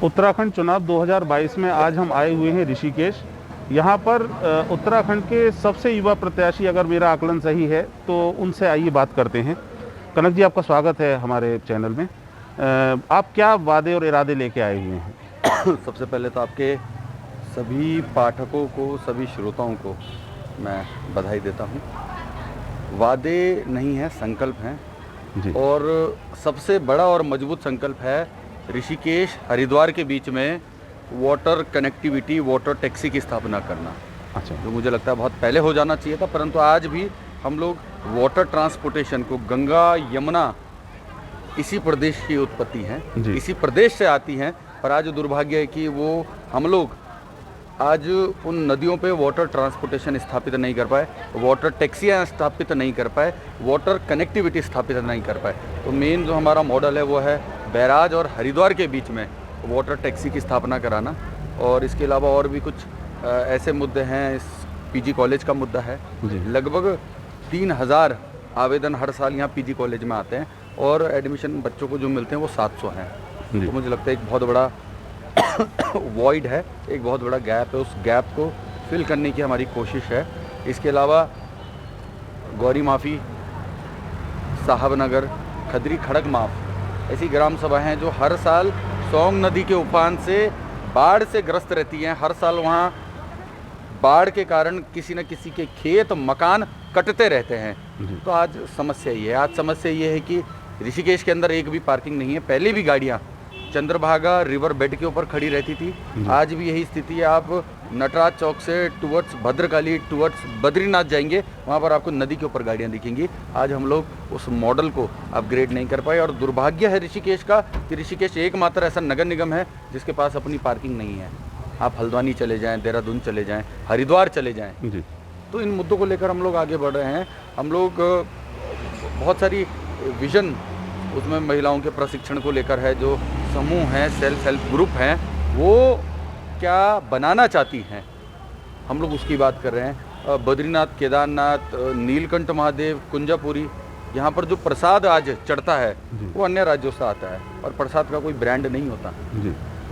उत्तराखंड चुनाव 2022 में आज हम आए हुए हैं ऋषिकेश। यहाँ पर उत्तराखंड के सबसे युवा प्रत्याशी, अगर मेरा आकलन सही है तो उनसे आइए बात करते हैं। कनक जी, आपका स्वागत है हमारे चैनल में। आप क्या वादे और इरादे लेके आए हुए हैं? सबसे पहले तो आपके सभी पाठकों को, सभी श्रोताओं को मैं बधाई देता हूँ। वादे नहीं हैं, संकल्प हैं जी। और सबसे बड़ा और मजबूत संकल्प है ऋषिकेश हरिद्वार के बीच में वाटर कनेक्टिविटी, वाटर टैक्सी की स्थापना करना। अच्छा। जो मुझे लगता है बहुत पहले हो जाना चाहिए था, परंतु आज भी हम लोग वाटर ट्रांसपोर्टेशन को, गंगा यमुना इसी प्रदेश की उत्पत्ति हैं, इसी प्रदेश से आती हैं, पर आज दुर्भाग्य है कि वो हम लोग आज उन नदियों पे वाटर ट्रांसपोर्टेशन स्थापित नहीं कर पाए, वाटर टैक्सियाँ स्थापित नहीं कर पाए, वाटर कनेक्टिविटी स्थापित नहीं कर पाए। तो मेन जो हमारा मॉडल है वो है बैराज और हरिद्वार के बीच में वाटर टैक्सी की स्थापना कराना। और इसके अलावा और भी कुछ ऐसे मुद्दे हैं। इस पीजी कॉलेज का मुद्दा है। लगभग 3000 आवेदन हर साल यहाँ पीजी कॉलेज में आते हैं और एडमिशन बच्चों को जो मिलते हैं वो 700 हैं। तो मुझे लगता है एक बहुत बड़ा वॉइड है, एक बहुत बड़ा गैप है। उस गैप को फिल करने की हमारी कोशिश है। इसके अलावा गौरी माफ़ी, साहबनगर, खदरी खड़क माफ ऐसी ग्राम सभा हैं जो हर साल सोंग नदी के उफान से बाढ़ से ग्रस्त रहती हैं। हर साल वहाँ बाढ़ के कारण किसी न किसी के खेत मकान कटते रहते हैं। तो आज समस्या ये है, आज समस्या ये है कि ऋषिकेश के अंदर एक भी पार्किंग नहीं है। पहले भी गाड़ियाँ चंद्रभागा रिवर बेड के ऊपर खड़ी रहती थी, आज भी यही स्थिति है। आप नटराज चौक से टुवर्ड्स भद्रकाली, टुवर्ड्स बद्रीनाथ जाएंगे, वहाँ पर आपको नदी के ऊपर गाड़ियाँ दिखेंगी। आज हम लोग उस मॉडल को अपग्रेड नहीं कर पाए और दुर्भाग्य है ऋषिकेश का कि ऋषिकेश एकमात्र ऐसा नगर निगम है जिसके पास अपनी पार्किंग नहीं है। आप हल्द्वानी चले जाएँ, देहरादून चले जाएँ, हरिद्वार चले जाएँ। तो इन मुद्दों को लेकर हम लोग आगे बढ़ रहे हैं। हम लोग बहुत सारी विजन उसमें महिलाओं के प्रशिक्षण को लेकर है, जो समूह हैं, सेल्फ हेल्प ग्रुप हैं, वो क्या बनाना चाहती हैं, हम लोग उसकी बात कर रहे हैं। बद्रीनाथ, केदारनाथ, नीलकंठ महादेव, कुंजापुरी, यहाँ पर जो प्रसाद आज चढ़ता है वो अन्य राज्यों से आता है और प्रसाद का कोई ब्रांड नहीं होता।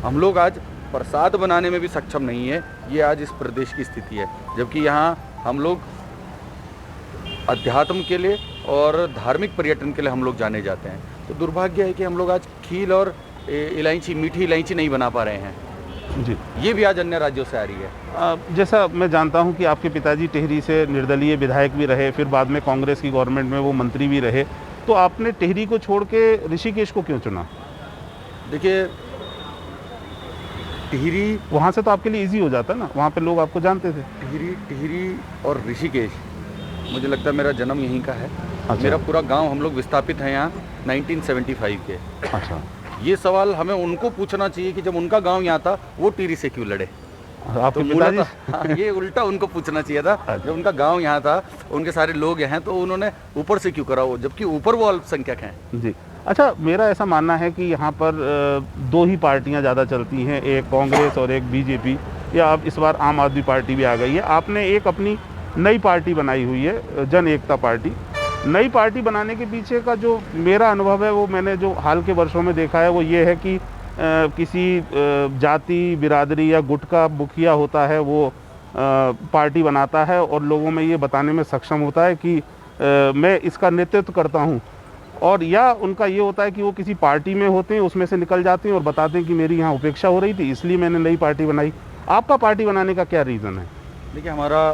हम लोग आज प्रसाद बनाने में भी सक्षम नहीं है। ये आज इस प्रदेश की स्थिति है, जबकि यहाँ हम लोग अध्यात्म के लिए और धार्मिक पर्यटन के लिए हम लोग जाने जाते हैं। तो दुर्भाग्य है कि हम लोग आज खील और इलायची, मीठी इलायची नहीं बना पा रहे हैं। जी, ये भी आज अन्य राज्यों से आ रही है। जैसा मैं जानता हूं कि आपके पिताजी टिहरी से निर्दलीय विधायक भी रहे, फिर बाद में कांग्रेस की गवर्नमेंट में वो मंत्री भी रहे, तो आपने टिहरी को छोड़ के ऋषिकेश को क्यों चुना? देखिए, टिहरी वहाँ से तो आपके लिए ईजी हो जाता ना, वहाँ पे लोग आपको जानते थे। टिहरी और ऋषिकेश, मुझे लगता है मेरा जन्म यहीं का है। अच्छा। मेरा पूरा गांव, हम लोग विस्थापित हैं यहाँ 1975 के। अच्छा। ये सवाल हमें उनको पूछना चाहिए कि जब उनका गांव यहाँ था वो टिहरी से क्यों लड़े। आपके पिताजी? हाँ, ये उल्टा उनको पूछना चाहिए था। जब उनका गांव यहाँ था, उनके सारे लोग यहाँ, तो उन्होंने ऊपर से क्यों करा वो, जबकि ऊपर वो अल्पसंख्यक हैं। जी। अच्छा, मेरा ऐसा मानना है कि यहाँ पर दो ही पार्टियाँ ज़्यादा चलती हैं, एक कांग्रेस और एक बीजेपी, या अब इस बार आम आदमी पार्टी भी आ गई है। आपने एक अपनी नई पार्टी बनाई हुई है, जन एकता पार्टी। नई पार्टी बनाने के पीछे का जो मेरा अनुभव है, वो मैंने जो हाल के वर्षों में देखा है, वो ये है कि किसी जाति, बिरादरी या गुट का मुखिया होता है, वो पार्टी बनाता है और लोगों में ये बताने में सक्षम होता है कि मैं इसका नेतृत्व करता हूँ, और या उनका ये होता है कि वो किसी पार्टी में होते हैं, उसमें से निकल जाते हैं और बताते हैं कि मेरी यहाँ उपेक्षा हो रही थी, इसलिए मैंने नई पार्टी बनाई। आपका पार्टी बनाने का क्या रीज़न है? देखिए, हमारा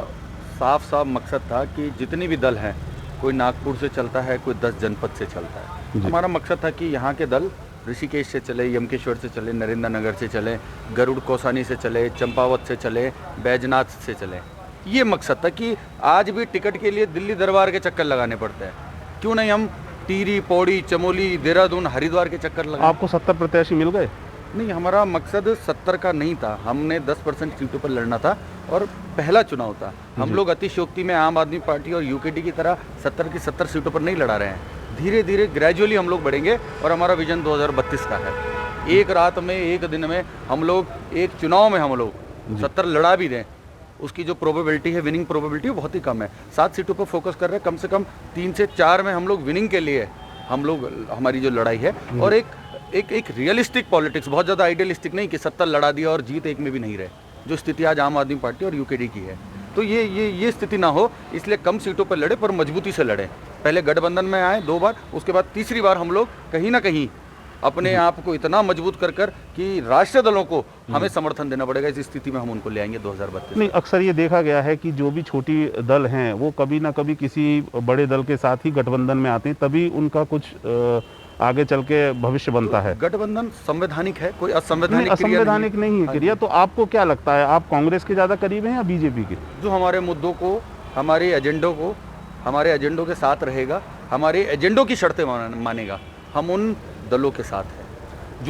साफ साफ मकसद था कि जितने भी दल हैं, कोई नागपुर से चलता है, कोई 10 जनपद से चलता है, हमारा मकसद था कि यहाँ के दल ऋषिकेश से चले, यमकेश्वर से चले, नरेंद्र नगर से चले, गरुड़ कौसानी से चले, चंपावत से चले, बैजनाथ से चले। ये मकसद था कि आज भी टिकट के लिए दिल्ली दरबार के चक्कर लगाने पड़ते हैं, क्यों नहीं हम टिहरी, पौड़ी, चमोली, देहरादून, हरिद्वार के चक्कर लगाए। आपको 70 प्रत्याशी मिल गए? नहीं, हमारा मकसद 70 का नहीं था। हमने 10% सीटों पर लड़ना था और पहला चुनाव था। हम लोग अतिशयोक्ति में आम आदमी पार्टी और यूकेडी की तरह 70 की 70 सीटों पर नहीं लड़ा रहे हैं। धीरे धीरे ग्रेजुअली हम लोग बढ़ेंगे और हमारा विजन 2032 का है। एक रात में, एक दिन में हम लोग, एक चुनाव में हम लोग 70 लड़ा भी दें, उसकी जो प्रोबेबिलिटी है, विनिंग प्रोबेबिलिटी, बहुत ही कम है। 7 सीटों पर फोकस कर रहे हैं। कम से कम 3 से 4 में हम लोग विनिंग के लिए हम लोग, हमारी जो लड़ाई है, और एक एक रियलिस्टिक पॉलिटिक्स, बहुत ज़्यादा आइडियलिस्टिक नहीं कि 70 लड़ा दिया और जीत एक में भी नहीं रहे, जो स्थिति आज आम आदमी पार्टी और यूकेडी की है। तो ये स्थिति ना हो, इसलिए कम सीटों पर लड़े पर मजबूती से लड़े। पहले गठबंधन में आए 2 बार, उसके बाद तीसरी बार हम लोग कहीं ना कहीं अपने आप को इतना मजबूत कर कि राष्ट्रीय दलों को हमें समर्थन देना पड़ेगा। इस स्थिति में हम उनको ले आएंगे 2032। नहीं, अक्सर ये देखा गया है कि जो भी छोटी दल हैं वो कभी ना कभी किसी बड़े दल के साथ ही गठबंधन में आते हैं, तभी उनका कुछ आगे चल के भविष्य बनता है। गठबंधन संवैधानिक है, कोई असंवैधानिक असंवैधानिक नहीं है क्रिया। तो आपको क्या लगता है, आप कांग्रेस के ज़्यादा करीब हैं या बीजेपी के? जो हमारे मुद्दों को, हमारे एजेंडों के साथ रहेगा, हमारे एजेंडों की शर्तें मानेगा, हम उन दलों के साथ हैं।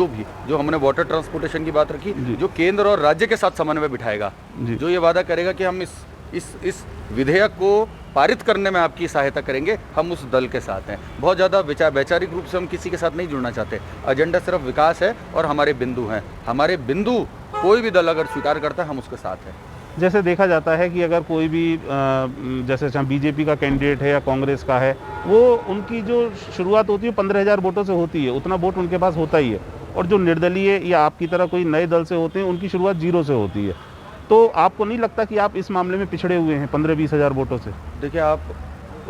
जो हमने वाटर ट्रांसपोर्टेशन की बात रखी, जो केंद्र और राज्य के साथ समन्वय बिठाएगा, जो ये वादा करेगा कि हम इस विधेयक को पारित करने में आपकी सहायता करेंगे, हम उस दल के साथ हैं। बहुत ज़्यादा वैचारिक रूप से हम किसी के साथ नहीं जुड़ना चाहते। एजेंडा सिर्फ विकास है और हमारे बिंदु हैं। हमारे बिंदु कोई भी दल अगर स्वीकार करता है, हम उसके साथ हैं। जैसे देखा जाता है कि अगर कोई भी जैसे बीजेपी का कैंडिडेट है या कांग्रेस का है, वो उनकी जो शुरुआत होती है 15,000 वोटों से होती है, उतना वोट उनके पास होता ही है। और जो निर्दलीय या आपकी तरह कोई नए दल से होते हैं, उनकी शुरुआत 0 से होती है। तो आपको नहीं लगता कि आप इस मामले में पिछड़े हुए हैं 15-20 हज़ार वोटों से? देखिए, आप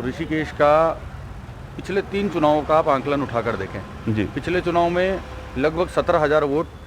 ऋषिकेश का पिछले 3 चुनावों का आप आंकलन उठाकर देखें जी। पिछले चुनाव में लगभग 17,000 वोट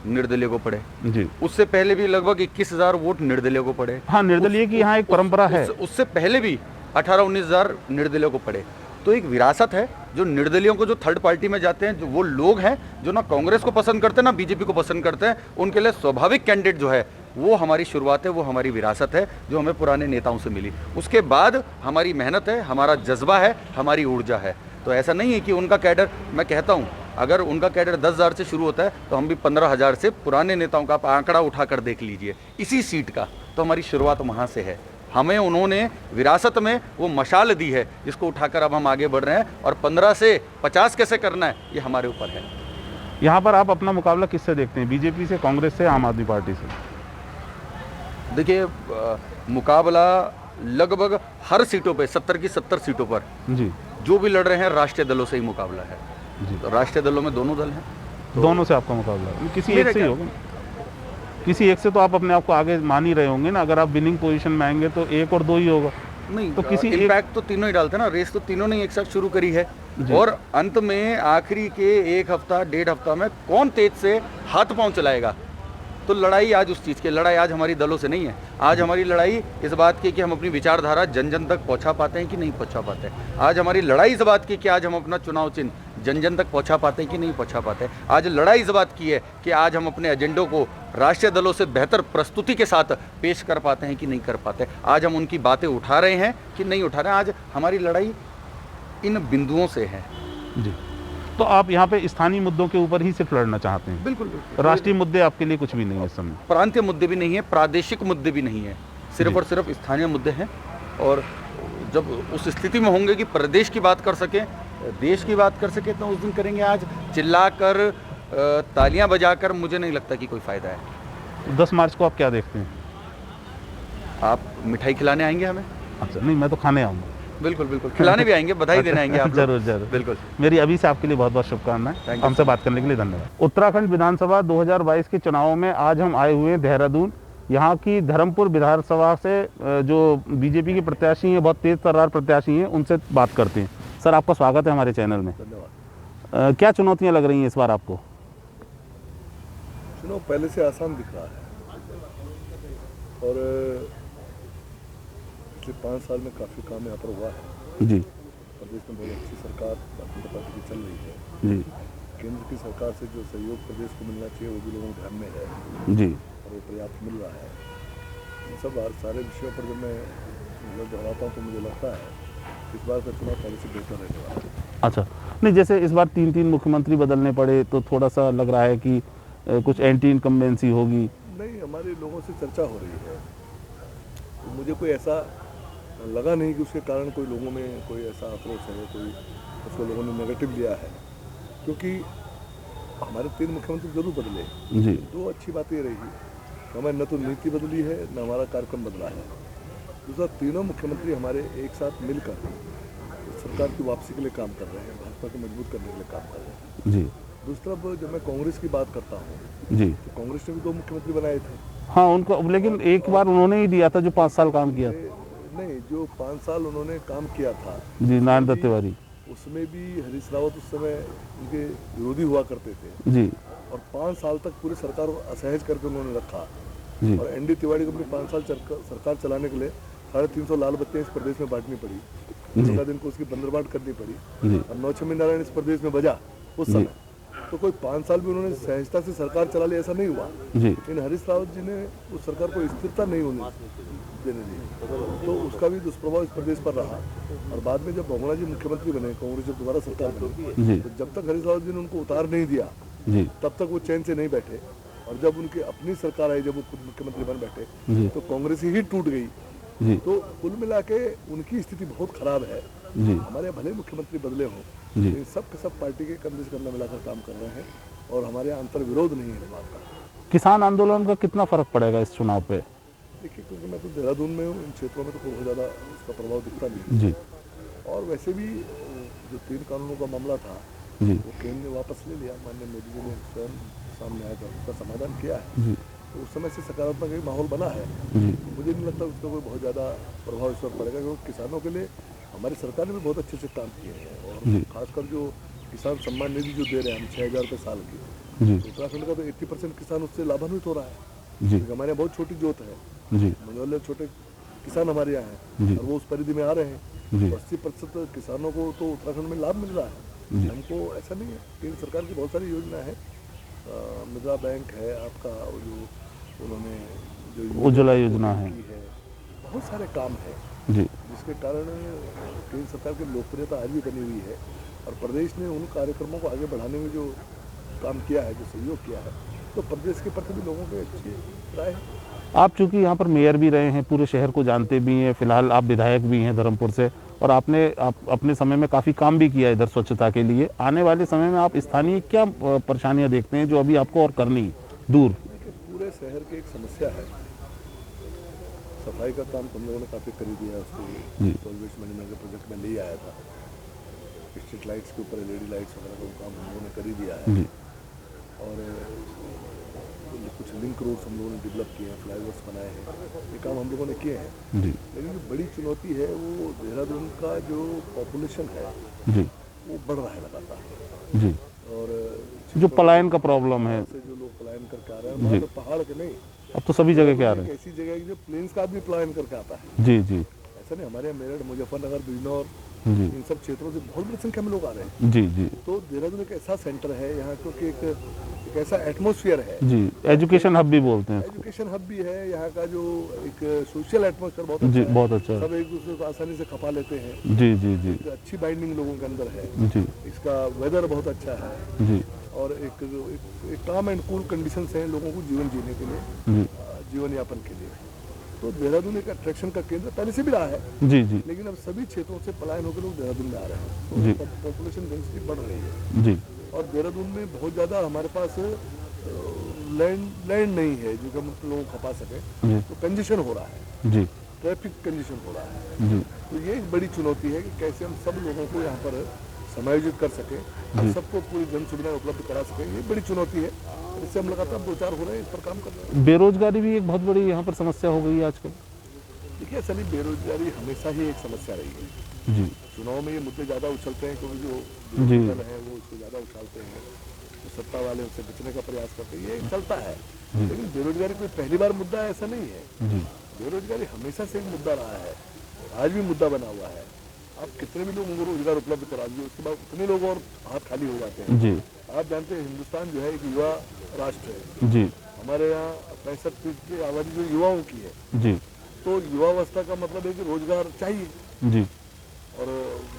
निर्दलीय को पड़े जी। उससे पहले भी लगभग 21,000 वोट निर्दलीय को पड़े। हाँ, निर्दलीय की यहाँ एक परंपरा है। उससे पहले भी 18-19,000 निर्दलीय को पड़े। तो एक विरासत है जो निर्दलियों को, जो थर्ड पार्टी में जाते हैं, जो वो लोग हैं जो ना कांग्रेस को पसंद करते हैं ना बीजेपी को पसंद करते हैं, उनके लिए स्वाभाविक कैंडिडेट जो है वो हमारी शुरुआत है, वो हमारी विरासत है जो हमें पुराने नेताओं से मिली। उसके बाद हमारी मेहनत है, हमारा जज्बा है, हमारी ऊर्जा है। तो ऐसा नहीं है कि उनका कैडर, मैं कहता हूँ अगर उनका कैडर 10,000 से शुरू होता है तो हम भी 15,000 से पुराने नेताओं का आप आंकड़ा उठाकर देख लीजिए इसी सीट का, तो हमारी शुरुआत वहाँ से है। हमें उन्होंने विरासत में वो मशाल दी है जिसको उठाकर अब हम आगे बढ़ रहे हैं, और 15 से 50 कैसे करना है ये हमारे ऊपर है। यहाँ पर आप अपना मुकाबला किससे देखते हैं, बीजेपी से, कांग्रेस से, आम आदमी पार्टी से? देखिए, मुकाबला लगभग हर सीटों पे 70 की 70 सीटों पर जी जो भी लड़ रहे हैं राष्ट्रीय दलों से ही मुकाबला है जी। तो राष्ट्रीय दलों में दोनों दल हैं, तो दोनों से आपका मुकाबला है? किसी एक से ही होगा, किसी एक से तो आप अपने आप को आगे मान ही रहे होंगे ना। अगर आप विनिंग पोजीशन में आएंगे तो 1 और 2 ही होगा। नहीं, तो किसी इम्पैक्ट तो तीनों ही डालते हैं ना। रेस तो तीनों ने एक साथ शुरू करी है, और अंत में आखिरी के 1 हफ्ता 1.5 हफ्ता में कौन तेज से हाथ पांव चलाएगा। तो लड़ाई आज उस चीज़ की, लड़ाई आज हमारी दलों से नहीं है। आज हमारी लड़ाई इस बात की कि हम अपनी विचारधारा जन जन तक पहुंचा पाते हैं कि नहीं पहुंचा पाते। आज हमारी लड़ाई इस बात की कि आज हम अपना चुनाव चिन्ह जन जन तक पहुंचा पाते हैं कि नहीं पहुंचा पाते। आज लड़ाई इस बात की है कि आज हम अपने एजेंडों को राष्ट्रीय दलों से बेहतर प्रस्तुति के साथ पेश कर पाते हैं कि नहीं कर पाते। आज हम उनकी बातें उठा रहे हैं कि नहीं उठा रहे हैं। आज हमारी लड़ाई इन बिंदुओं से है जी। तो आप यहाँ पे स्थानीय मुद्दों के ऊपर ही सिर्फ लड़ना चाहते हैं? बिल्कुल, बिल्कुल। राष्ट्रीय मुद्दे आपके लिए कुछ भी नहीं है इस समय? प्रांतीय मुद्दे भी नहीं है, प्रादेशिक मुद्दे भी नहीं है, सिर्फ और सिर्फ स्थानीय मुद्दे हैं। और जब उस स्थिति में होंगे कि प्रदेश की बात कर सकें, देश की बात कर सके, तो उस दिन करेंगे। आज चिल्लाकर, तालियां बजाकर मुझे नहीं लगता कि कोई फ़ायदा है। 10 मार्च को आप क्या देखते हैं? आप मिठाई खिलाने आएंगे हमें? अच्छा, नहीं, मैं तो खाने आऊँगा। बिल्कुल बिल्कुल, खिलाने भी आएंगे, बधाई देने आएंगे आप। जरूर जरूर, बिल्कुल। मेरी अभी से आपके लिए बहुत बहुत शुभकामनाएं। हमसे बात करने के लिए धन्यवाद। उत्तराखंड विधानसभा 2022 के चुनावों में आज हम आए हुए हैं देहरादून। यहाँ की धर्मपुर विधानसभा से जो बीजेपी के प्रत्याशी हैं, बहुत तेज तर्रार प्रत्याशी हैं, उनसे बात करते हैं। सर, आपका स्वागत है हमारे चैनल में। धन्यवाद। क्या चुनौतियाँ लग रही हैं इस बार आपको? चुनाव पहले से आसान दिख रहा है, और पिछले 5 साल में काफ़ी काम यहाँ पर हुआ है जी। प्रदेश में बहुत अच्छी सरकार भारतीय जनता पार्टी की चल रही है जी। केंद्र की सरकार से जो सहयोग प्रदेश को मिलना चाहिए वो भी लोगों के ध्यान में है जी, और वो पर्याप्त मिल रहा है। इन सब सारे विषयों पर जब मैं दोहराता हूँ तो मुझे लगता है इस बार का चुनाव पहले से बेहतर रहने वाला है। अच्छा, नहीं, जैसे इस बार 3 मुख्यमंत्री बदलने पड़े तो थोड़ा सा लग रहा है कि कुछ एंटी इनकम्बेंसी होगी। नहीं, हमारे लोगों से चर्चा हो रही है, तो मुझे कोई ऐसा लगा नहीं कि उसके कारण कोई लोगों में कोई ऐसा आक्रोश है, कोई उसको लोगों ने नेगेटिव लिया है, क्योंकि हमारे 3 मुख्यमंत्री जरूर बदले जी। तो अच्छी बात ये रही कि हमारी न तो नीति बदली है न हमारा कार्यक्रम बदला है। दूसरा, तीनों मुख्यमंत्री हमारे एक साथ मिलकर सरकार की वापसी के लिए काम कर रहे हैं, भाजपा को मजबूत करने के लिए काम कर रहे हैं जी। दूसरा जब मैं कांग्रेस की बात करता हूँ जी। तो कांग्रेस ने भी 2 मुख्यमंत्री बनाए थे। हाँ, उनको लेकिन एक बार उन्होंने ही दिया था जो 5 साल काम किया। नहीं, जो 5 साल उन्होंने काम किया था जी, नारायण दत्त तिवारी। उसमें भी हरीश रावत उस समय उनके विरोधी हुआ करते थे जी और 5 साल तक पूरी सरकार को असहज करके उन्होंने रखा। जी और एनडी तिवारी को अपनी 5 साल सरकार चलाने के लिए 350 लाल बत्तियां इस प्रदेश में बांटनी पड़ी। 15 दिन को उसकी बंदरबाट करनी पड़ी जी और नौछमी नारायण इस प्रदेश में बजा उस समय। तो कोई 5 साल भी उन्होंने सहजता से सरकार चला ली ऐसा नहीं हुआ। जी लेकिन हरीश रावत जी ने उस सरकार को स्थिरता नहीं होने देने दी, तो उसका भी दुष्प्रभाव इस प्रदेश पर रहा। और बाद में जब बहुगुणा जी मुख्यमंत्री बने, कांग्रेस जब दोबारा सरकार बनी, जी तो जब तक हरीश रावत जी ने उनको उतार नहीं दिया जी तब तक वो चैन से नहीं बैठे। और जब उनकी अपनी सरकार आई, जब वो खुद मुख्यमंत्री बन बैठे, जी तो कांग्रेस ही टूट गई। जी तो कुल मिला के उनकी स्थिति बहुत खराब है। जी हमारे भले मुख्यमंत्री बदले हों, जी लेकिन सब के सब पार्टी के कंधे से कंधा मिलाकर काम कर रहे हैं और हमारे यहाँ अंतर विरोध नहीं है इस बात का। किसान आंदोलन का कितना फर्क पड़ेगा इस चुनाव पे? देखिए, क्योंकि मैं तो देहरादून में हूँ, इन क्षेत्रों में तो बहुत ज़्यादा इसका प्रभाव दिखता नहीं। जी और वैसे भी जो 3 कानूनों का मामला था जी वो केंद्र ने वापस ले लिया। माननीय मोदी जी ने स्वयं सामने आकर उसका समाधान किया है। जी तो उस समय से सकारात्मक एक माहौल बना है। जी मुझे नहीं लगता उसका कोई बहुत ज़्यादा प्रभाव इस वक्त पड़ेगा, क्योंकि किसानों के लिए हमारी सरकार ने भी बहुत अच्छे से काम किए हैं। जी। और खासकर जो किसान सम्मान निधि जो दे रहे हैं हम 6,000 रुपये साल की, जी तो उत्तराखंड का तो 80% किसान उससे लाभान्वित हो रहा है। जी क्योंकि हमारे यहाँ बहुत छोटी जोत है, जी मनोले छोटे किसान हमारे यहाँ जी। हैं और वो उस परिधि में आ रहे हैं। जी 80% किसानों को तो उत्तराखंड में लाभ मिल रहा है। जी। हमको ऐसा नहीं है। केंद्र सरकार की बहुत सारी योजना है, मुद्रा बैंक है आपका, और जो उन्होंने जो उज्ज्वला योजना है। की है, बहुत सारे काम हैं जी जिसके कारण केंद्र सरकार की लोकप्रियता आज भी बनी हुई है। और प्रदेश ने उन कार्यक्रमों को आगे बढ़ाने में जो काम किया है, जो सहयोग किया है, तो प्रदेश के प्रति भी लोगों की अच्छी राय है। आप चूंकि यहाँ पर मेयर भी रहे हैं, पूरे शहर को जानते भी हैं, फिलहाल आप विधायक भी हैं धर्मपुर से, और आपने अपने समय में काफ़ी काम भी किया इधर स्वच्छता के लिए। आने वाले समय में आप स्थानीय क्या परेशानियाँ देखते हैं जो अभी आपको और करनी दूर? देखिए, पूरे शहर की एक समस्या है, सफाई का काम हम लोगों ने काफ़ी कर दिया है। उसको सॉलिड वेस्ट मैनेजमेंट के प्रोजेक्ट में ले आया था। स्ट्रीट लाइट्स के ऊपर LED लाइट्स वगैरह का काम हम लोगों ने कर ही दिया है। जी और कुछ लिंक रोड्स हम लोगों ने डेवलप किए हैं, फ्लाईओवर्स बनाए हैं, ये काम हम लोगों ने किए हैं। जी लेकिन जो बड़ी चुनौती है वो देहरादून का जो पॉपुलेशन है जी वो बढ़ रहा है लगातार। जी और जो पलायन का प्रॉब्लम है, से जो लोग पलायन करके आ रहे हैं, वहाँ तो पहाड़ के नहीं, अब तो सभी जगह के आ रहे एक हैं। ऐसी जगह है कि जो प्लेन्स का आदमी पलायन करके आता है। जी जी ऐसा नहीं, हमारे यहाँ मेरठ, मुजफ्फरनगर, बिजनौर, जी इन सब क्षेत्रों से बहुत बड़ी संख्या में लोग आ रहे हैं। जी जी तो देहरादून एक ऐसा सेंटर है यहाँ, क्योंकि एक ऐसा एटमोसफियर है, जी एजुकेशन हब भी बोलते हैं। एजुकेशन हब भी है। यहाँ का जो एक सोशल एटमोसफियर बहुत जी अच्छा है। बहुत अच्छा है। सब एक दूसरे को आसानी से खपा लेते हैं। जी जी जी एक अच्छी बाइंडिंग लोगों के अंदर है। जी इसका वेदर बहुत अच्छा है जी और एक काम एंड कूल कंडीशंस हैं लोगों को जीवन जीने के लिए, जी जीवन यापन के लिए। तो देहरादून एक अट्रैक्शन का केंद्र पहले से भी रहा है, जी जी लेकिन अब सभी क्षेत्रों से पलायन होकर लोग देहरादून में आ रहे जी। हैं। तो पॉपुलेशन डेंसिटी बढ़ रही है जी और देहरादून में बहुत ज़्यादा हमारे पास लैंड नहीं है जो हम लोगों को खपा सके। जी तो कंजेशन हो रहा है, जी ट्रैफिक कंजेशन हो रहा है। जी तो ये एक बड़ी चुनौती है कि कैसे हम सब लोगों को यहाँ पर समायोजित कर सकें और सबको पूरी जन सुविधाएं उपलब्ध करा सकें। ये बड़ी चुनौती है, इससे हम लगातार 2-4 हो रहे हैं, इस पर काम कर रहे हैं। बेरोजगारी भी एक बहुत बड़ी यहाँ पर समस्या हो गई है आजकल। देखिए, असल में बेरोजगारी हमेशा ही एक समस्या रही है। जी चुनाव में ये मुद्दे ज़्यादा उछलते हैं क्योंकि जो जी। दल है वो इसको ज़्यादा उछालते हैं, तो सत्ता वाले उससे बचने का प्रयास करते हैं, ये चलता है। लेकिन बेरोजगारी कोई पहली बार मुद्दा है ऐसा नहीं है। जी बेरोजगारी हमेशा से एक मुद्दा रहा है, आज भी मुद्दा बना हुआ है। आप कितने भी लोगों को रोजगार उपलब्ध करा दीजिए, उसके बाद उतने लोग और हाथ खाली हो जाते हैं। जी आप जानते हैं हिंदुस्तान जो है एक युवा राष्ट्र है। जी हमारे यहाँ 65% की आबादी जो युवाओं की है, जी तो युवावस्था का मतलब है कि रोजगार चाहिए। जी और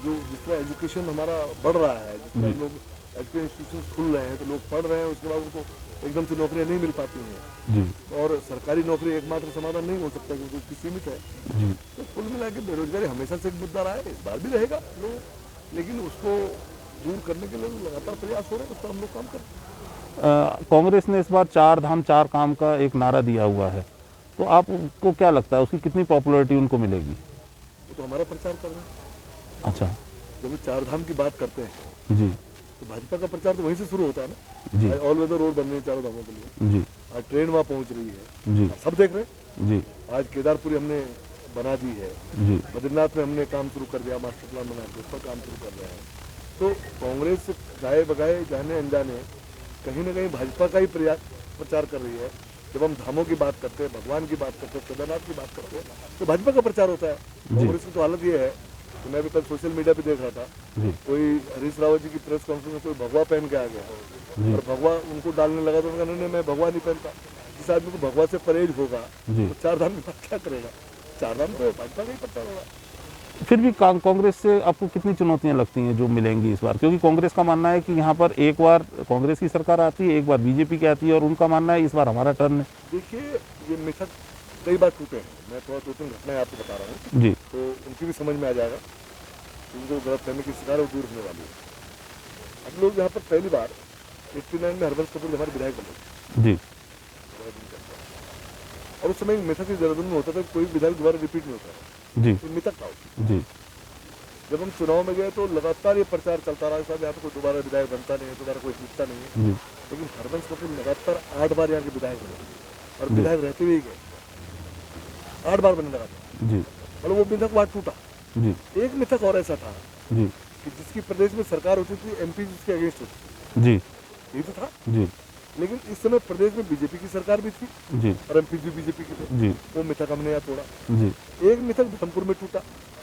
जो जिस तरह एजुकेशन हमारा बढ़ रहा है, जिस तरह लोग एजुकेशन इंस्टीट्यूशन खुल रहे हैं, तो लोग पढ़ रहे हैं, उसके बाद उनको एकदम से नौकरियां नहीं मिल पाती हैं। जी और सरकारी नौकरी एकमात्र समाधान नहीं हो सकता क्योंकि उसकी सीमित है। जी तो कुल मिला के बेरोजगारी हमेशा से एक मुद्दा रहा है, इस बार भी रहेगा लोग, लेकिन उसको दूर करने के लिए लगातार प्रयास हो रहे हैं, उस पर हम लोग काम कर रहे हैं। कांग्रेस ने इस बार 4 धाम 4 काम का एक नारा दिया हुआ है, तो आपको क्या लगता है उसकी कितनी पॉपुलैरिटी उनको मिलेगी? वो तो हमारा प्रचार कर रहे हैं। अच्छा जब वो 4 धाम की बात करते हैं जी तो भाजपा का प्रचार तो वहीं से शुरू होता है जी। ना। ऑल वेदर रोड बन रही है चारों धामों के लिए, जी आज ट्रेन वहाँ पहुँच रही है, जी सब देख रहे हैं। जी आज केदारपुरी हमने बना दी है, जी बद्रीनाथ में हमने काम शुरू कर दिया, मास्टर प्लान बना के उस पर काम शुरू कर रहे हैं। तो कांग्रेस गाए बगाए जाने अनजाने कहीं ना कहीं भाजपा का ही प्रचार कर रही है। जब हम धामों की बात करते हैं, भगवान की बात करते हैं, केदारनाथ की बात करते हैं, तो भाजपा का प्रचार होता है। कांग्रेस की तो हालत ये है कि मैं भी कल सोशल मीडिया पे देख रहा था, जी कोई हरीश रावत जी की प्रेस कॉन्फ्रेंस में कोई भगवा पहन के आ गया और भगवा उनको डालने लगा, तो उन्होंने नहीं, मैं भगवा नहीं पहनता। जिस आदमी को भगवा से परहेज होगा जी। तो चार धाम की बात क्या करेगा? चार धाम तो भाजपा का ही प्रचार होगा। फिर भी कांग्रेस से आपको कितनी चुनौतियां लगती हैं जो मिलेंगी इस बार? क्योंकि कांग्रेस का मानना है कि यहाँ पर एक बार कांग्रेस की सरकार आती है, एक बार बीजेपी की आती है, और उनका मानना है इस बार हमारा टर्न है। देखिए, ये मिथक कई बार टूटे हैं। मैं थोड़ा 2-3 घटनाएं आपको बता रहा हूँ, जी तो उनकी भी समझ में आ जाएगा। उनको गलतफहमी की शिकार है, वो दूर होने वाली है। हम लोग यहाँ पर पहली बार 89 में हरबंस कपूर हमारे विधायक बने जी और उस समय मिथक की जरूरत में होता था, कोई विधायक दोबारा रिपीट नहीं होता है, जी तो मिथक था। जी जब हम चुनाव में गए तो लगातार ये प्रचार चलता रहा, साहब यहाँ पे कोई दोबारा विधायक बनता नहीं है, दोबारा कोई जीतता नहीं है। जी लेकिन हरबंस कपूर लगातार 8 बार यहाँ के विधायक बने और विधायक रहते हुए गए, 8 बार बनने लगा था। जी मतलब वो मिथक वहाँ टूटा। जी एक मिथक और ऐसा था जी कि जिसकी प्रदेश में सरकार होती थी, एमपी जिसके अगेंस्ट होती जी थी, यही तो था। जी लेकिन इस समय प्रदेश में बीजेपी की सरकार भी थी जी और एमपी भी बीजेपी के थे। जी वो मिथक हमने यहाँ तोड़ा। जी एक मिथक धर्मपुर में टूटा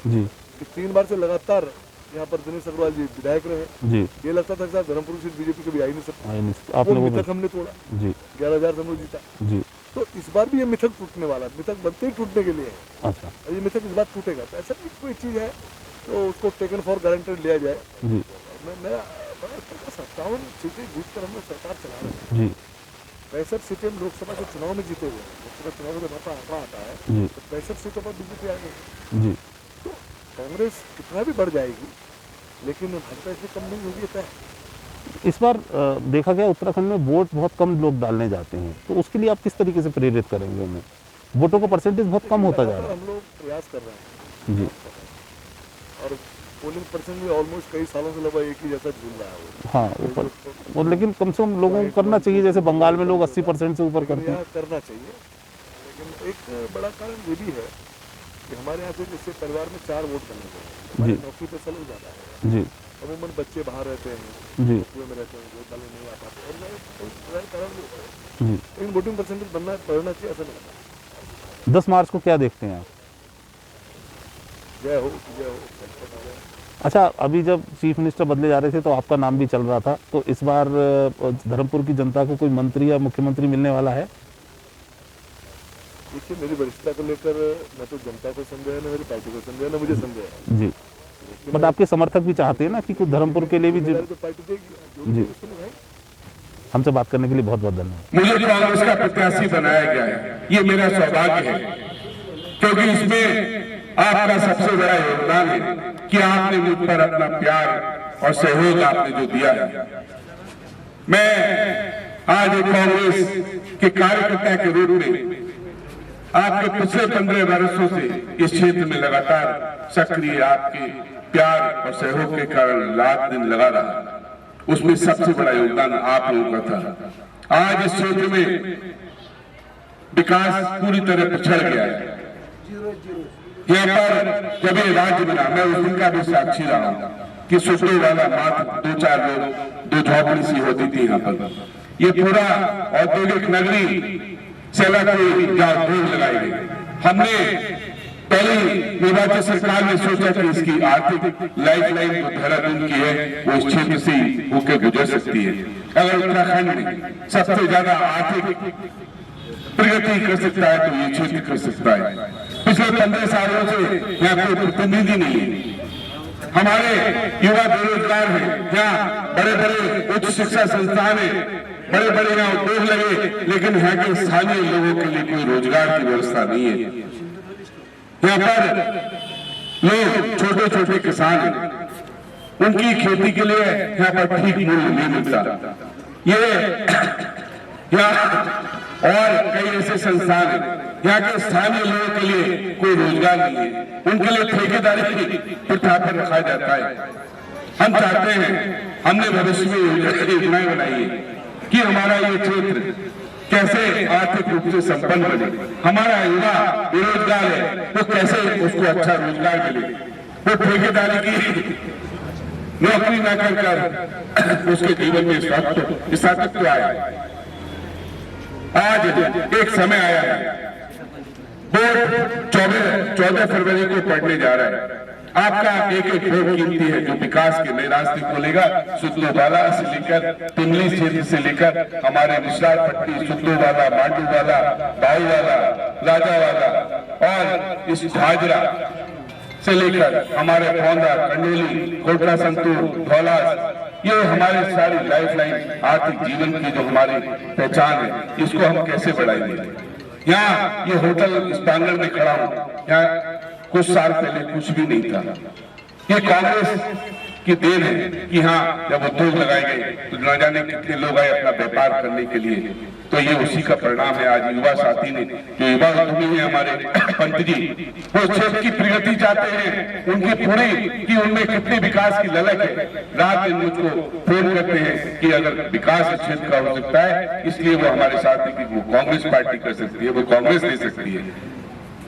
जी कि 3 बार से लगातार यहाँ पर दिनेश अग्रवाल जी विधायक रहे। जी ये लगता था कि साहब धर्मपुर से बीजेपी कभी आ ही नहीं सकती। आपने वो वो मिथक हमने तोड़ा, जी 11,000 से हम लोग जीता। जी तो इस बार भी ये मिथक टूटने वाला है। मिथक बनते ही टूटने के लिए है अच्छा और ये मिथक इस बार टूटेगा। तो ऐसा नहीं कोई चीज़ है तो उसको टेकन फॉर गारंटेड लिया जाए। जी मैं 57 सीटें जीत कर हम लोग सरकार चला रहे हैं। जी 65 सीटें हम लोकसभा के चुनाव में जीते हुए हैं। लोकसभा चुनाव में जब आंकड़ा आता है जी तो 65 सीटों पर बीजेपी आ गई। जी तो कांग्रेस कितना भी बढ़ जाएगी लेकिन भाजपा इसमें कम नहीं होगी, तय है। इस बार देखा गया उत्तराखंड में वोट बहुत कम लोग डालने जाते हैं, तो उसके लिए आप किस तरीके से प्रेरित करेंगे उन्हें? वोटों का परसेंटेज बहुत कम होता जा रहा है। हम लोग प्रयास कर रहे हैं जी और पोलिंग परसेंट भी ऑलमोस्ट कई सालों से लगभग एक ही जैसा झूल रहा है वो। हाँ और लेकिन कम से कम लोगों को करना चाहिए, जैसे बंगाल में लोग 80% से ऊपर करते हैं। यहाँ करना चाहिए। लेकिन एक बड़ा कारण ये भी है कि हमारे यहाँ से जैसे परिवार में 4 वोट करने चाहिए। हमारी नौकरी पे लोग ज़्यादा है, जी अमूमन बच्चे बाहर रहते हैं, जी नौकरियों में रहते हैं, वोट डालने नहीं आ पाते और मैं कारण भी होता है। जी लेकिन वोटिंग परसेंटेज बढ़ना चाहिए, ऐसा नहीं लगता। 10 मार्च को क्या देखते हैं आप? जय हो जय हो, संकट आ गया। अच्छा, अभी जब चीफ मिनिस्टर बदले जा रहे थे तो आपका नाम भी चल रहा था, तो इस बार धर्मपुर की जनता को कोई मंत्री या मुख्यमंत्री मिलने वाला है? देखिए, मेरी वरिष्ठता को लेकर न तो जनता को संदेह है, न मेरी पार्टी को संदेह है, न मुझे संदेह है। जी बट आपके समर्थक भी चाहते हैं ना कि कुछ धर्मपुर के लिए भी तो पार्टी देगी, जो भी उसको निभाएगी। हमसे बात करने के लिए बहुत बहुत धन्यवाद। मुझे कांग्रेस का प्रत्याशी बनाया गया है, ये मेरा सौभाग्य है, क्योंकि इसमें आपका सबसे बड़ा योगदान है कि आपने मुझ पर अपना प्यार और सहयोग आपने जो दिया है। मैं आज एक कांग्रेस के कार्यकर्ता के रूप में आपके पिछले 15 वर्षों से इस क्षेत्र में लगातार सक्रिय आपके प्यार और सहयोग के कारण रात दिन लगा रहा। उसमें सबसे बड़ा योगदान आप लोगों का था। आज इस क्षेत्र में विकास पूरी तरह पिछड़ गया है। यहाँ पर जब ये राज्य बना, मैं उस दिन का भी साक्षी रहा हूँ कि सुसरे वाला मात्र 2-4 लोग 2 झोपड़ी सी होती थी यहाँ पर। ये पूरा औद्योगिक नगरी सेला कोई उद्योग लगाई गई। हमने पहली निर्वाचित सरकार ने सोचा कि इसकी आर्थिक लाइफलाइन जो देहरादून की है वो इस क्षेत्र से होकर गुजर सकती है। अगर उत्तराखंड में सबसे ज्यादा आर्थिक प्रगति कर सकता है तो ये क्षेत्र कर सकता है। पिछले 15 सालों से यहाँ कोई प्रतिनिधि नहीं है। हमारे युवा बेरोजगार हैं, यहाँ बड़े बड़े उच्च शिक्षा संस्थान है, बड़े बड़े यहाँ उद्योग लगे, लेकिन यहाँ के स्थानीय लोगों के लिए कोई रोजगार की व्यवस्था नहीं है। यहाँ पर लोग छोटे छोटे किसान हैं, उनकी खेती के लिए यहाँ पर ठीक मूल्य नहीं मिलता। ये यहाँ और कई ऐसे संस्थान हैं, यहाँ के स्थानीय लोगों के लिए कोई रोजगार नहीं है, उनके लिए ठेकेदारी की प्रथा पर रखा जाता है। हम चाहते हैं, हमने भविष्य में योजनाएं बनाई है कि हमारा ये क्षेत्र कैसे आर्थिक रूप से संपन्न बने। हमारा युवा बेरोजगार है, तो कैसे उसको अच्छा रोजगार मिले, वो ठेकेदारी की नौकरी न कर उसके जीवन में स्थायित्व आए। आज एक समय आया है, बोर्ड 14 फरवरी को पढ़ने जा रहा है। आपका एक एक वोट कीमती है जो विकास के नए रास्ते खोलेगा। सुतलोवाला से लेकर तिमली क्षेत्र से लेकर हमारे निशार पट्टी, सुतलोवाला, मांडूवाला, बाऊवाला, राजावाला और इस झाजरा से लेकर हमारे पौंदा, कंडोली, कोटला संतूर, धौलास, ये हमारे सारी लाइफलाइन आर्थिक जीवन की जो हमारी पहचान है, इसको हम कैसे बढ़ाएंगे। यहाँ ये होटल इस प्रांगण में खड़ा हूँ, यहाँ कुछ साल पहले कुछ भी नहीं था। ये कांग्रेस की देन है कि हाँ, जब उद्योग लगाए गए तो न जाने कितने लोग आए अपना व्यापार करने के लिए। तो ये उसी का परिणाम है। आज युवा साथी ने, जो युवा उद्यमी है हमारे पंत जी, वो क्षेत्र की प्रगति चाहते हैं, उनकी पूरी कि उनमें कितने विकास की ललक है। रात दिन मुझको फोन करते हैं कि अगर विकास क्षेत्र का हो सकता है, इसलिए वो हमारे साथ है कि वो कांग्रेस पार्टी कर सकती है, वो कांग्रेस दे सकती है।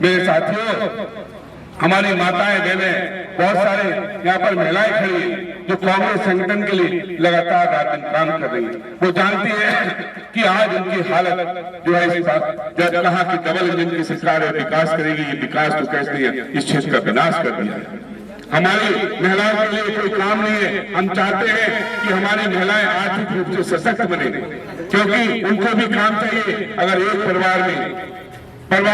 मेरे साथियों, हमारी माताएं बहनें, बहुत सारे यहाँ पर महिलाएं खड़ी हैं जो कांग्रेस संगठन के लिए लगातार रात दिन काम कर रही है। वो जानती है कि आज उनकी हालत जो है, इस बात जब कहा कि डबल इंजन की सरकार है, विकास करेगी, ये विकास तो कैसे इस क्षेत्र का विनाश कर दिया है। हमारी महिलाओं के लिए कोई काम नहीं है। हम चाहते हैं कि हमारी महिलाएं आर्थिक रूप से सशक्त बने, क्योंकि उनको भी काम चाहिए। अगर एक परिवार में बड़ा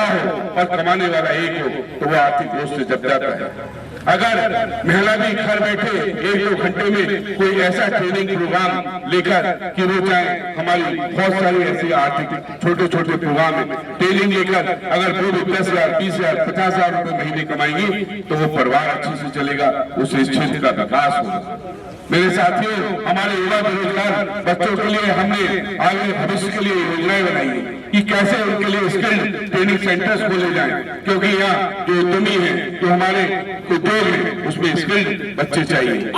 हो और कमाने वाला एक हो, तो वो आर्थिक रूप से जब जाता है। अगर महिला भी घर बैठे 1-2 घंटे में कोई ऐसा ट्रेनिंग प्रोग्राम लेकर कि वो चाहे, हमारी बहुत सारी ऐसी आर्थिक छोटे छोटे प्रोग्राम है, ट्रेनिंग लेकर अगर वो भी 10,000, 20,000, 50,000 रुपए महीने कमाएंगी, तो वो परिवार अच्छे से चलेगा, उससे इस क्षेत्र का विकास होगा। मेरे साथियों, हमारे युवा बेरोजगार बच्चों के लिए हमने आगे भविष्य के लिए योजनाएं बनाई है कि कैसे उनके लिए स्किल्ड ट्रेनिंग सेंटर्स खोले जाएं, क्योंकि यहाँ जो उद्यमी है, जो हमारे उद्योग है, उसमें स्किल्ड बच्चे चाहिए।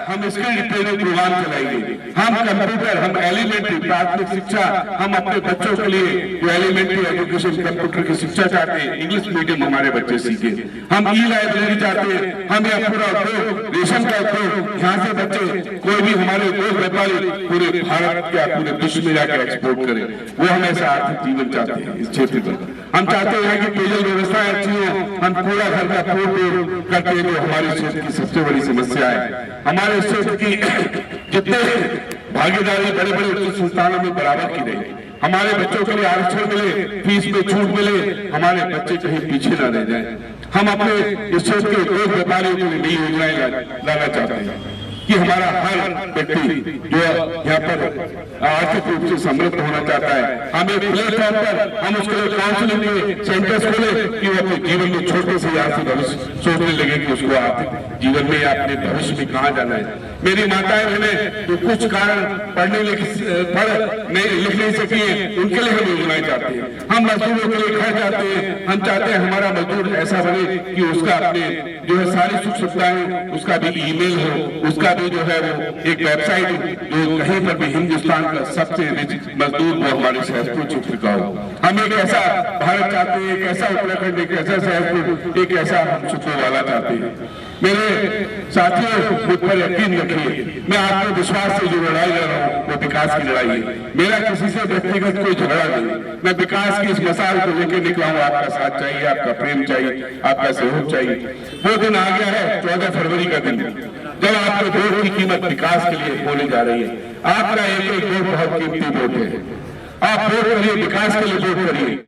हम स्किल्ड ट्रेनिंग प्रोग्राम चलाएंगे। हम कंप्यूटर, हम एलिमेंट्री प्राथमिक शिक्षा, हम अपने बच्चों के लिए जो एलिमेंट्री एजुकेशन कंप्यूटर की शिक्षा चाहते हैं, इंग्लिश मीडियम हमारे बच्चे सीखे। हम ई लाइब्रेरी चाहते हैं। हम यह पूरा उद्योग, रेशम का उद्योग, यहाँ से बच्चे कोई भी हमारे उद्योग व्यापारी पूरे भारत या पूरे विश्व में जाकर एक्सपोर्ट करें, वो हम ऐसा आर्थिक जीवन चाहते हैं इस क्षेत्र में। हम चाहते हैं कि पेयजल व्यवस्था अच्छी हो। हम पूरा घर का पूर्ण करते हैं, जो हमारे क्षेत्र की सबसे बड़ी समस्या है। हमारे क्षेत्र की जितने भागीदारी बड़े बड़े उच्च संस्थानों में बराबर की रहे, हमारे बच्चों के लिए आरक्षण मिले, फीस में छूट मिले, हमारे बच्चे कहीं पीछे न रह जाएं। हम अपने इस क्षेत्र के उद्योग व्यापारियों के लिए नई योजनाएं लाना चाहते हैं कि हमारा हर व्यक्ति जो यहाँ पर आर्थिक रूप से समृद्ध होना चाहता है, हम एक प्लेटफॉर्म पर हम उसके लिए काउंसलिंग के सेंटर्स खोले कि वो अपने जीवन में छोटे से आर्थिक भविष्य सोचने लगे कि उसको आर्थिक जीवन में या अपने भविष्य में कहाँ जाना है। मेरी माताएं बहनें जो कुछ कारण पढ़ लिख नहीं सकी है, उनके लिए हम योजनाएं चाहते हैं। हम मजदूरों के लिए घर चाहते हैं। हम चाहते हैं हमारा मजदूर ऐसा बने कि उसका अपने जो है सारी सुख सुविधाएं, उसका भी ईमेल हो, उसका भी जो है वो एक वेबसाइट जो कहीं पर भी हिंदुस्तान का सबसे रिच मजदूर वो हमारे सहसपुर क्षेत्र का हो। हम एक ऐसा भारत चाहते हैं, एक ऐसा उत्तराखंड, एक ऐसा सहसपुर, एक ऐसा हम सुतलोवाला चाहते हैं। मेरे साथियों, मुझ पर यकीन रखिए, मैं आपके विश्वास से जो लड़ाई लड़ रहा हूँ वो विकास की लड़ाई है। मेरा किसी से व्यक्तिगत कोई झगड़ा नहीं। मैं विकास की इस मसाल को लेकर निकला हूँ। आपका साथ चाहिए, आपका प्रेम चाहिए, आपका सहयोग चाहिए। वो दिन आ गया है 14 फरवरी का दिन, जब आपके वोट की कीमत विकास के लिए बोली जा रही है। आपका एक एक वोट बहुत कीमती वोट है। आप वोट करिए, विकास के लिए वोट करिए।